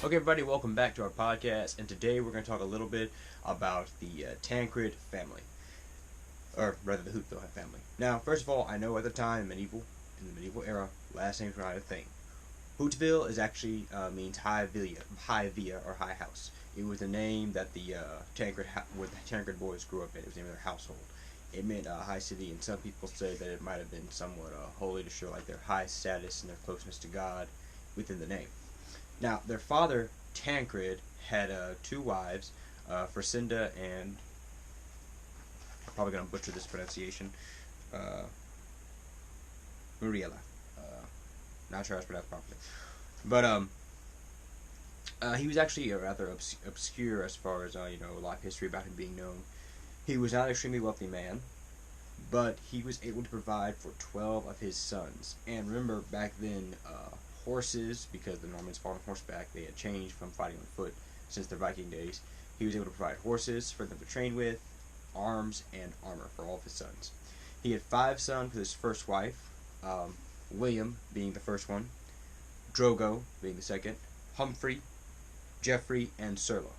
Okay, everybody, welcome back to our podcast, and today we're going to talk a little bit about the Tancred family, or rather the Hootville family. Now, first of all, I know at the time, in the medieval era, last names were not a thing. Hootville is actually means high villa, or high house. It was the name that the where the Tancred boys grew up in. It was the name of their household. It meant high city, and some people say that it might have been somewhat holy to show like their high status and their closeness to God within the name. Now, their father, Tancred, had two wives, Frisinda and, I'm probably going to butcher this pronunciation, Muriela. Not sure how to pronounce properly. But he was actually rather obscure as far as, life history about him being known. He was not an extremely wealthy man, but he was able to provide for 12 of his sons. And remember, back then, horses, because the Normans fought on horseback, they had changed from fighting on foot since the Viking days. He was able to provide horses for them to train with, arms, and armor for all of his sons. He had 5 sons with his first wife, William being the first one, Drogo being the second, Humphrey, Geoffrey, and Serla.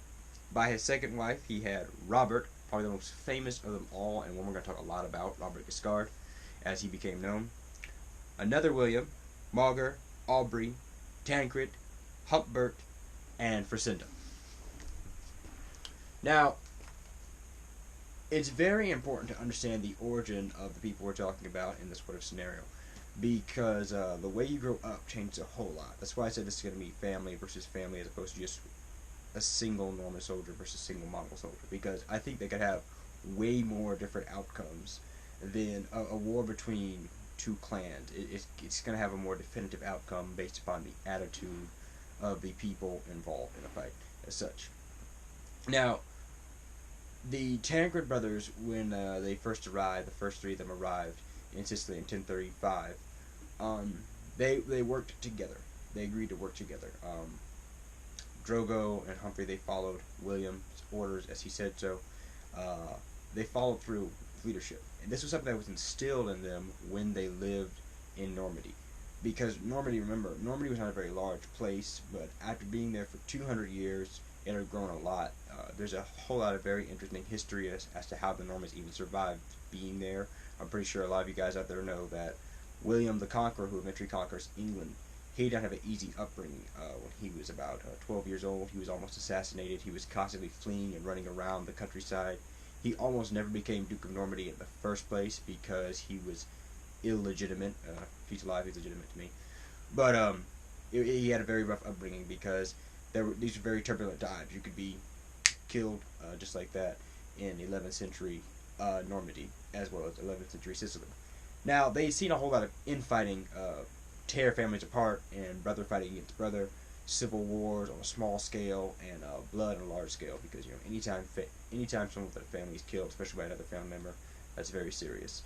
By his second wife, he had Robert, probably the most famous of them all, and one we're going to talk a lot about, Robert Guiscard, as he became known. Another William, Mauger, Aubrey, Tancred, Humpbert, and Frisinda. Now, it's very important to understand the origin of the people we're talking about in this sort of scenario, because the way you grow up changes a whole lot. That's why I said this is going to be family versus family as opposed to just a single Norman soldier versus a single Mongol soldier, because I think they could have way more different outcomes than a war between two clans. It's going to have a more definitive outcome based upon the attitude of the people involved in a fight as such. Now, the Tancred brothers, when they first arrived, the first 3 of them arrived in Sicily in 1035, they worked together. They agreed to work together. Drogo and Humphrey, they followed William's orders as he said so. They followed through with leadership. And this was something that was instilled in them when they lived in Normandy. Because Normandy was not a very large place, but after being there for 200 years, it had grown a lot. There's a whole lot of very interesting history as to how the Normans even survived being there. I'm pretty sure a lot of you guys out there know that William the Conqueror, who eventually conquers England, he didn't have an easy upbringing. When he was about 12 years old, he was almost assassinated. He was constantly fleeing and running around the countryside. He almost never became Duke of Normandy in the first place because he was illegitimate. If he's alive, he's legitimate to me. But he had a very rough upbringing because these were very turbulent times. You could be killed just like that in 11th century Normandy as well as 11th century Sicily. Now, they've seen a whole lot of infighting tear families apart and brother fighting against brother, civil wars on a small scale, and blood on a large scale, because anytime someone with a family is killed, especially by another family member, that's very serious.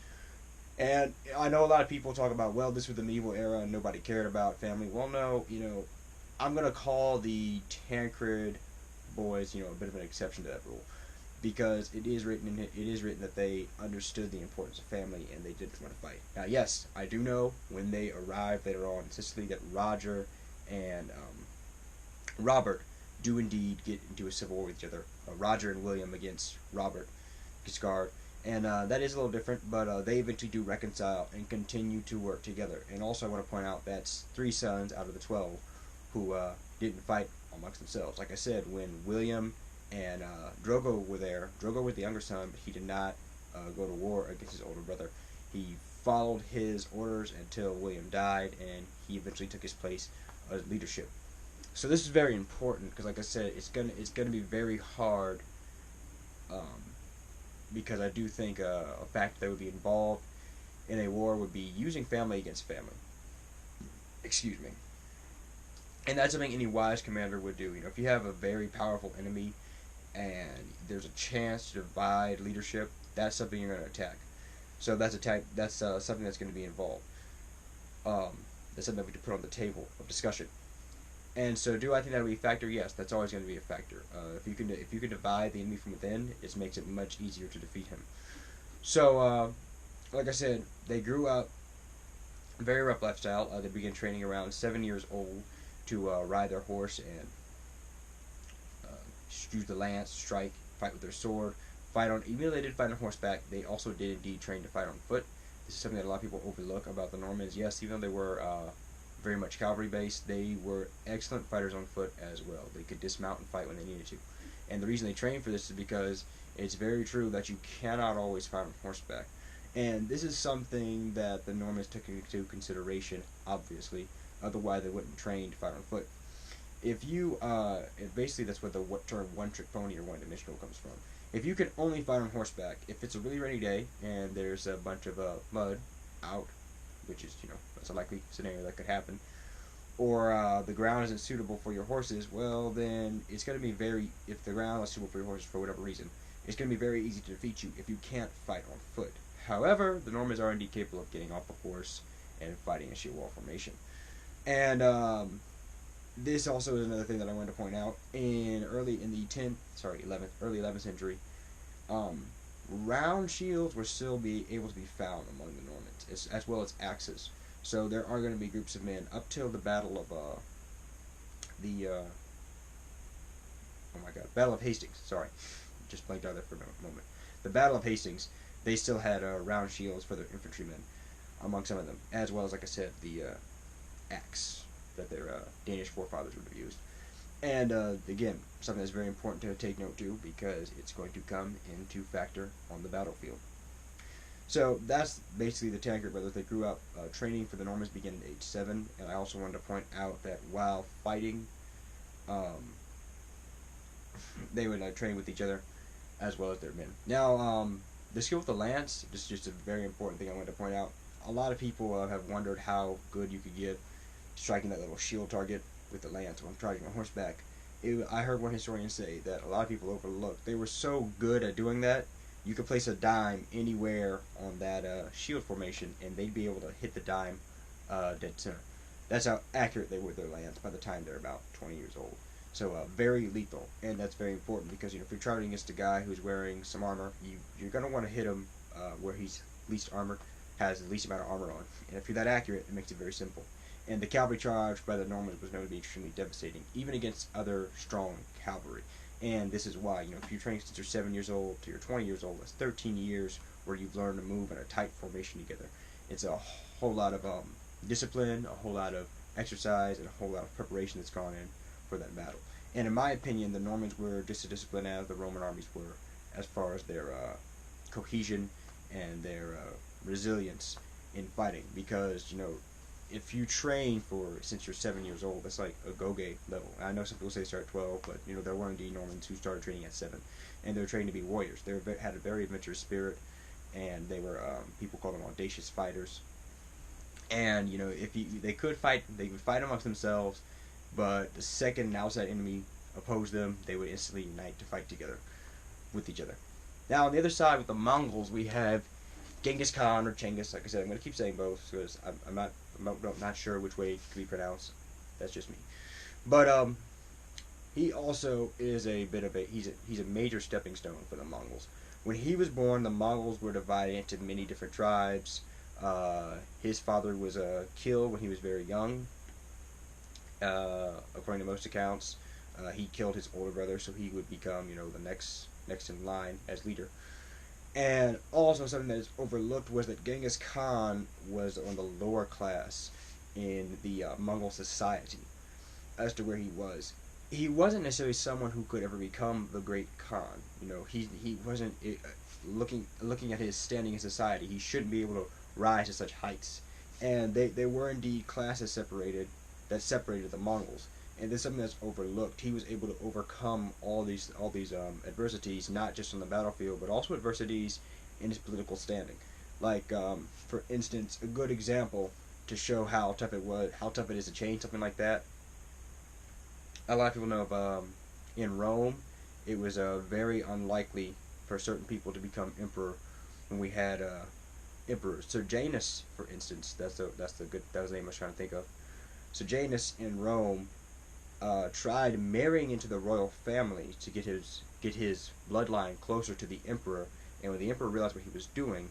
And I know a lot of people talk about, well, this was the medieval era and nobody cared about family. Well, no, I'm going to call the Tancred boys, a bit of an exception to that rule, because it is written that they understood the importance of family and they didn't want to fight. Now, yes, I do know when they arrived later on in Sicily that Roger and Robert do indeed get into a civil war with each other. Roger and William against Robert Guiscard, and that is a little different, but they eventually do reconcile and continue to work together. And also, I want to point out that's 3 sons out of the 12 who didn't fight amongst themselves. Like I said, when William and Drogo were there, Drogo was the younger son, but he did not go to war against his older brother. He followed his orders until William died, and he eventually took his place as leadership. So this is very important because, like I said, it's gonna be very hard. Because I do think a factor that would be involved in a war would be using family against family. Excuse me. And that's something any wise commander would do. If you have a very powerful enemy and there's a chance to divide leadership, that's something you're going to attack. So that's something that's going to be involved. That's something that we could put on the table of discussion. And so, do I think that would be a factor? Yes, that's always going to be a factor. If you can divide the enemy from within, it makes it much easier to defeat him. So, like I said, they grew up very rough lifestyle. They began training around 7 years old to ride their horse and use the lance, strike, fight with their sword, fight on. Even though they did fight on horseback, they also did indeed train to fight on foot. This is something that a lot of people overlook about the Normans. Yes, even though they were very much cavalry based, they were excellent fighters on foot as well. They could dismount and fight when they needed to. And the reason they trained for this is because it's very true that you cannot always fight on horseback. And this is something that the Normans took into consideration, obviously. Otherwise, they wouldn't train to fight on foot. If you, basically that's what the term one-trick pony or one-dimensional comes from. If you can only fight on horseback, if it's a really rainy day and there's a bunch of mud out, which is, that's a likely scenario that could happen, or the ground isn't suitable for your horses, well, then it's going to be if the ground is suitable for your horses for whatever reason, it's going to be very easy to defeat you if you can't fight on foot. However, the Normans are indeed capable of getting off a horse and fighting in sheer wall formation. And this also is another thing that I wanted to point out. Early 11th century, round shields were still able to be found among the Normans, as well as axes. So there are going to be groups of men up till the Battle of Battle of Hastings. Sorry, just blanked out there for a moment. The Battle of Hastings, they still had round shields for their infantrymen among some of them, as well as, like I said, the axe that their Danish forefathers would have used. And again, something that's very important to take note to, because it's going to come into factor on the battlefield. So that's basically the Tancred brothers. They grew up training for the Normans beginning at age 7, and I also wanted to point out that while fighting, they would train with each other as well as their men. Now, the skill with the lance, this is just a very important thing I wanted to point out. A lot of people have wondered how good you could get striking that little shield target with the lance when riding on horseback. I heard one historian say that a lot of people overlooked. They were so good at doing that, you could place a dime anywhere on that shield formation, and they'd be able to hit the dime dead center. That's how accurate they were with their lance by the time they're about 20 years old. So very lethal, and that's very important because if you're charging against a guy who's wearing some armor, you're going to want to hit him where he's least armored, has the least amount of armor on. And if you're that accurate, it makes it very simple. And the cavalry charge by the Normans was known to be extremely devastating, even against other strong cavalry. And this is why, if you're training since you're 7 years old to you're 20 years old, that's 13 years where you've learned to move in a tight formation together. It's a whole lot of discipline, a whole lot of exercise, and a whole lot of preparation that's gone in for that battle. And in my opinion, the Normans were just as disciplined as the Roman armies were as far as their cohesion and their resilience in fighting. Because, if you train since you're 7 years old, that's like a Goge level. I know some people say start at 12, but there were indeed Normans who started training at 7, and they were trained to be warriors. They had a very adventurous spirit, and they were people call them audacious fighters. And if they could fight, they would fight amongst themselves, but the second an outside enemy opposed them, they would instantly unite to fight together with each other. Now on the other side with the Mongols, we have Genghis Khan or Genghis. Like I said, I'm going to keep saying both because I'm not sure which way it can be pronounced. That's just me. But he also is he's a major stepping stone for the Mongols. When he was born, the Mongols were divided into many different tribes. His father was killed when he was very young. According to most accounts, he killed his older brother, so he would become the next in line as leader. And also something that is overlooked was that Genghis Khan was on the lower class in the Mongol society as to where he was. He wasn't necessarily someone who could ever become the great Khan. He wasn't looking at his standing in society. He shouldn't be able to rise to such heights. And there were indeed classes that separated the Mongols. And this is something that's overlooked. He was able to overcome all these adversities, not just on the battlefield, but also adversities in his political standing. Like, for instance, a good example to show how tough it is to change something like that. A lot of people know of in Rome, it was very unlikely for certain people to become emperor when we had emperors. So Janus, for instance, that was the name I was trying to think of. So Janus in Rome tried marrying into the royal family to get his bloodline closer to the emperor, and when the emperor realized what he was doing,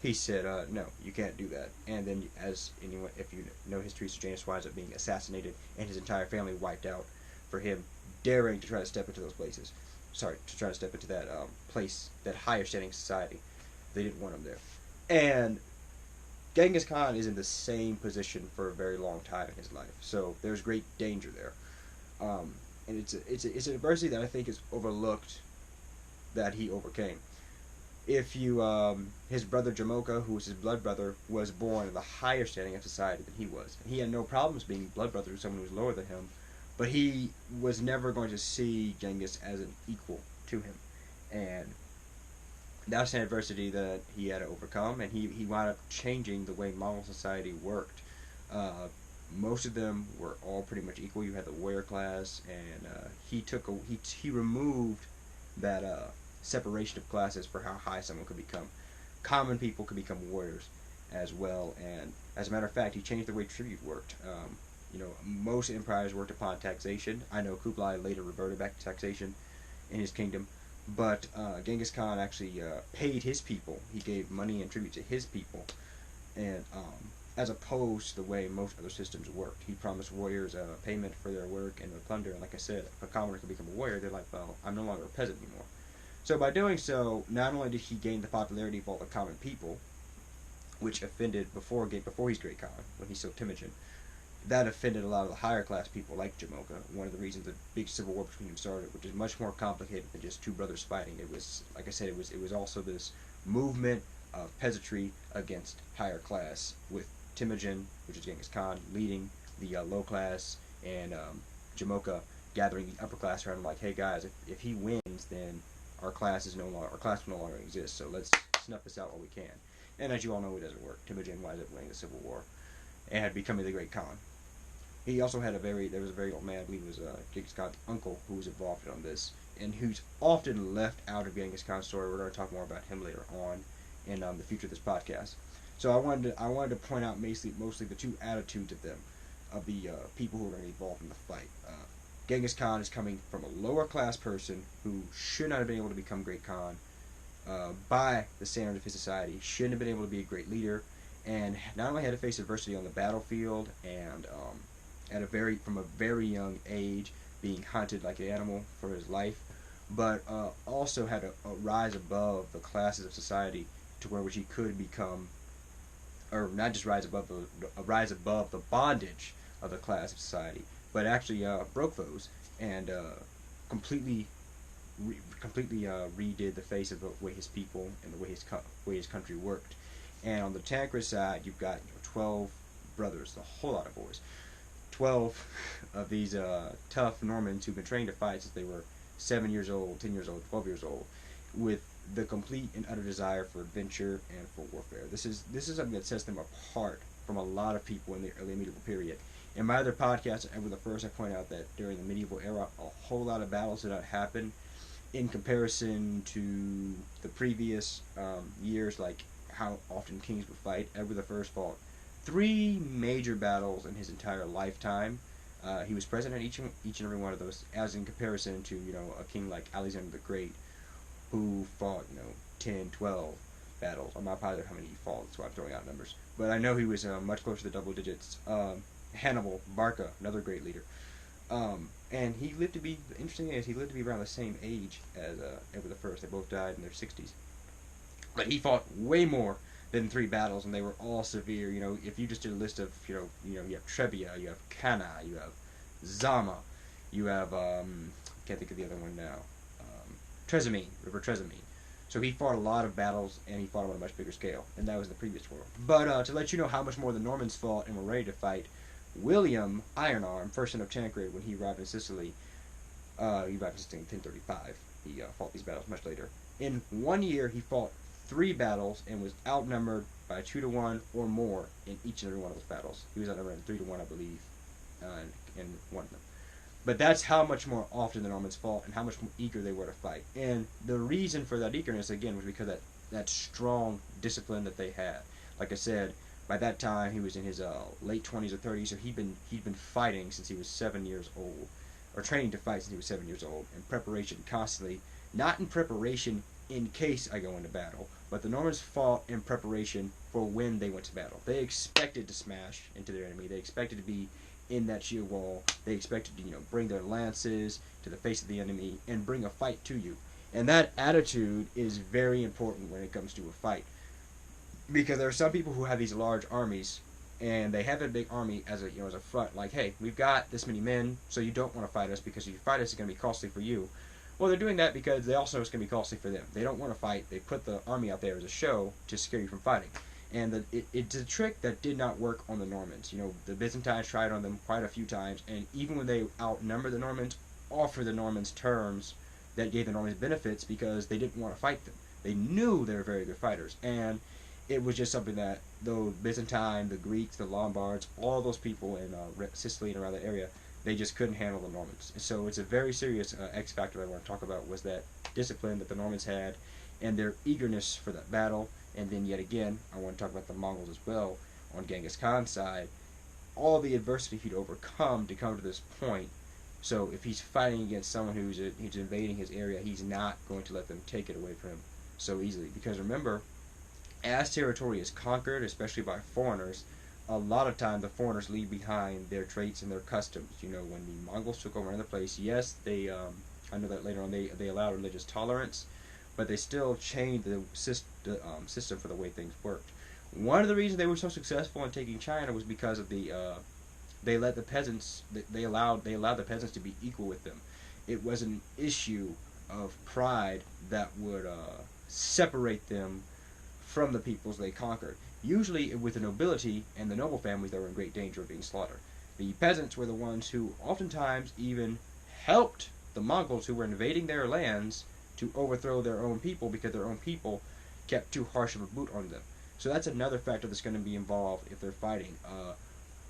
he said, no, you can't do that. And then, as anyone, if you know history, so Janus winds up being assassinated, and his entire family wiped out for him daring to try to step into those places. Sorry, to try to step into that place, that higher standing society. They didn't want him there. And Genghis Khan is in the same position for a very long time in his life, so there's great danger there. And it's an adversity that I think is overlooked, that he overcame. If you his brother Jamoka, who was his blood brother, was born in the higher standing of society than he was. And he had no problems being blood brother with someone who was lower than him, but he was never going to see Genghis as an equal to him, and that's an adversity that he had to overcome, and he wound up changing the way Mongol society worked. Most of them were all pretty much equal. You had the warrior class, and he removed that separation of classes for how high someone could become. Common people could become warriors as well, and as a matter of fact, he changed the way tribute worked. Most empires worked upon taxation. I know Kublai later reverted back to taxation in his kingdom, but Genghis Khan actually paid his people. He gave money and tribute to his people, and as opposed to the way most other systems worked. He promised warriors payment for their work and their plunder, and like I said, if a commoner could become a warrior, they're like, well, I'm no longer a peasant anymore. So by doing so, not only did he gain the popularity of all the common people, which offended before he's Great Khan, when he's still Temujin, that offended a lot of the higher class people like Jamoka. One of the reasons the big civil war between them started, which is much more complicated than just two brothers fighting. It was, like I said, it was also this movement of peasantry against higher class, with Temujin, which is Genghis Khan, leading the low class, and Jamoka gathering the upper class around him, like, hey guys, if he wins, then our class will no longer exist. So let's snuff this out while we can. And as you all know, it doesn't work. Temujin winds up winning the civil war and becoming the Great Khan. He also had there was a very old man, I believe it was Genghis Khan's uncle, who was involved in this, and who's often left out of Genghis Khan's story. We're going to talk more about him later on in the future of this podcast. So I wanted to point out mostly the two attitudes of them, of the people who are going to be involved in the fight. Genghis Khan is coming from a lower class person who should not have been able to become Great Khan by the standards of his society. Shouldn't have been able to be a great leader, and not only had to face adversity on the battlefield and from a very young age, being hunted like an animal for his life, but also had to rise above the classes of society to where which he could become, or not just rise above the bondage of the class of society, but actually broke those and completely redid the face of the way his people and the way his country worked. And on the Tancred side, you've got 12 brothers, a whole lot of boys. 12 of these tough Normans who've been trained to fight since they were 7 years old, 10 years old, 12 years old, with the complete and utter desire for adventure and for warfare. This is something that sets them apart from a lot of people in the early medieval period. In my other podcast, Ever the First, I point out that during the medieval era, a whole lot of battles did not happen in comparison to the previous years, like how often kings would fight. Edward the First fought 3 major battles in his entire lifetime. He was present at each and every one of those, as in comparison to a king like Alexander the Great, who fought 10, 12 battles. I'm not positive how many he fought, that's why I'm throwing out numbers. But I know he was much closer to double digits. Hannibal Marco, another great leader. And he lived to be, the interesting thing is, he lived to be around the same age as Edward the First. They both died in their 60s. But he fought way more than 3 battles, and they were all severe. If you just did a list of, you have Trebia, you have Cana, you have Zama, you have, can't think of the other one now, River Trasimene. So he fought a lot of battles, and he fought on a much bigger scale, and that was in the previous world. But to let you know how much more the Normans fought and were ready to fight, William Ironarm, first son of Tancred, when he arrived in Sicily, he arrived in 1035. He fought these battles much later. In 1 year, he fought 3 battles and was outnumbered by 2 to 1 or more in each and every one of those battles. He was outnumbered 3 to 1, I believe, in one of them. But that's how much more often the Normans fought and how much more eager they were to fight. And the reason for that eagerness, again, was because of that strong discipline that they had. Like I said, by that time he was in his late 20s or 30s, so he'd been fighting since he was 7 years old, or training to fight since he was 7 years old, in preparation constantly. Not in preparation in case I go into battle, but the Normans fought in preparation for when they went to battle. They expected to smash into their enemy. They expected to be in that shield wall. They expected to, bring their lances to the face of the enemy and bring a fight to you. And that attitude is very important when it comes to a fight. Because there are some people who have these large armies, and they have a big army as a front, like, hey, we've got this many men, so you don't want to fight us because if you fight us, it's going to be costly for you. Well, they're doing that because they also know it's going to be costly for them. They don't want to fight. They put the army out there as a show to scare you from fighting. And it's a trick that did not work on the Normans. The Byzantines tried on them quite a few times, and even when they outnumbered the Normans, offered the Normans terms that gave the Normans benefits because they didn't want to fight them. They knew they were very good fighters, and it was just something that the Byzantine, the Greeks, the Lombards, all those people in Sicily and around that area, they just couldn't handle the Normans. And so it's a very serious X factor I want to talk about, was that discipline that the Normans had and their eagerness for that battle. And then yet again, I want to talk about the Mongols as well. On Genghis Khan's side, all the adversity he'd overcome to come to this point. So if he's fighting against someone who's invading his area, he's not going to let them take it away from him so easily. Because remember, as territory is conquered, especially by foreigners, a lot of time the foreigners leave behind their traits and their customs. When the Mongols took over another place, yes, they I know that later on they allowed religious tolerance, but they still changed the system for the way things worked. One of the reasons they were so successful in taking China was because of they let the peasants they allowed the peasants to be equal with them. It was an issue of pride that would separate them from the peoples they conquered. Usually with the nobility and the noble families that were in great danger of being slaughtered. The peasants were the ones who oftentimes even helped the Mongols who were invading their lands to overthrow their own people because their own people kept too harsh of a boot on them. So that's another factor that's going to be involved if they're fighting.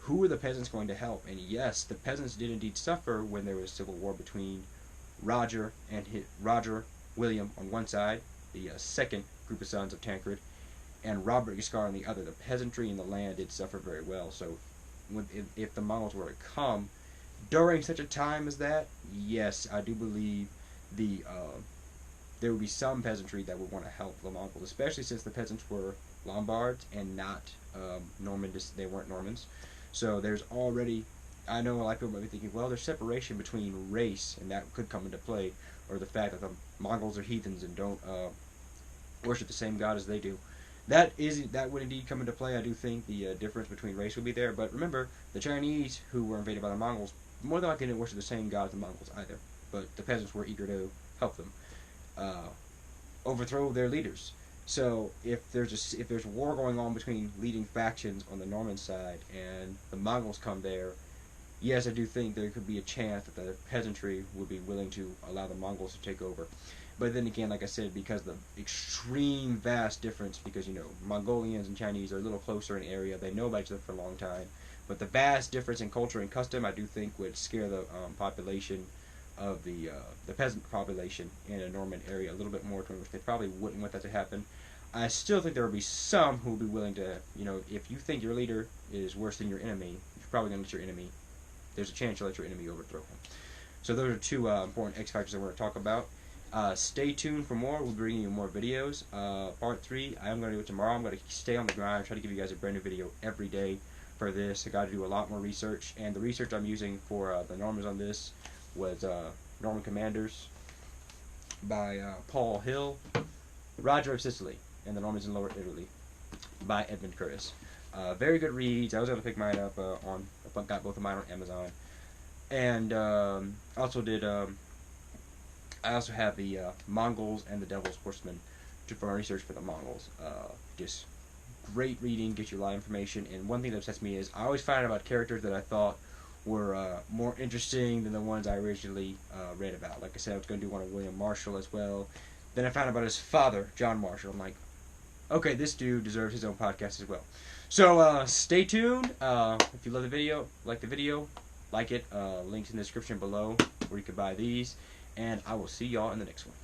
Who are the peasants going to help? And yes, the peasants did indeed suffer when there was a civil war between Roger William on one side, the second group of sons of Tancred, and Robert Guiscard on the other. The peasantry in the land did suffer very well. So if the Mongols were to come during such a time as that, yes, I do believe there would be some peasantry that would want to help the Mongols, especially since the peasants were Lombards and not Normans. They weren't Normans. So there's already, I know a lot of people might be thinking, well, there's separation between race, and that could come into play, or the fact that the Mongols are heathens and don't worship the same god as they do. That would indeed come into play. I do think the difference between race would be there. But remember, the Chinese, who were invaded by the Mongols, more than likely didn't worship the same god as the Mongols either. But the peasants were eager to help them overthrow their leaders. So if there's war going on between leading factions on the Norman side and the Mongols come there, yes, I do think there could be a chance that the peasantry would be willing to allow the Mongols to take over. But then again, like I said, because the extreme vast difference, because Mongolians and Chinese are a little closer in area, they know about each other for a long time, but the vast difference in culture and custom, I do think would scare the population of the peasant population in a Norman area a little bit more, to which they probably wouldn't want that to happen. I still think there will be some who will be willing to, if you think your leader is worse than your enemy, you're probably going to let your enemy, there's a chance you'll let your enemy overthrow him. So those are two important X factors that we're going to talk about. Stay tuned for more. We'll be bringing you more videos. Part 3, I am going to do it tomorrow. I'm going to stay on the grind, try to give you guys a brand new video every day for this. I got to do a lot more research, and the research I'm using for the Normans on this was Norman Commanders by Paul Hill, Roger of Sicily, and the Normans in Lower Italy by Edmund Curtis. Very good reads. I was able to pick mine up got both of mine on Amazon, and I also have the Mongols and the Devil's Horsemen for research for the Mongols. Just great reading, gets you a lot of information. And one thing that upsets me is I always find out about characters that I thought were more interesting than the ones I originally read about. Like I said, I was going to do one of William Marshall as well. Then I found out about his father, John Marshall. I'm like, okay, this dude deserves his own podcast as well. So stay tuned. If you love the video, like it. Links in the description below where you can buy these. And I will see y'all in the next one.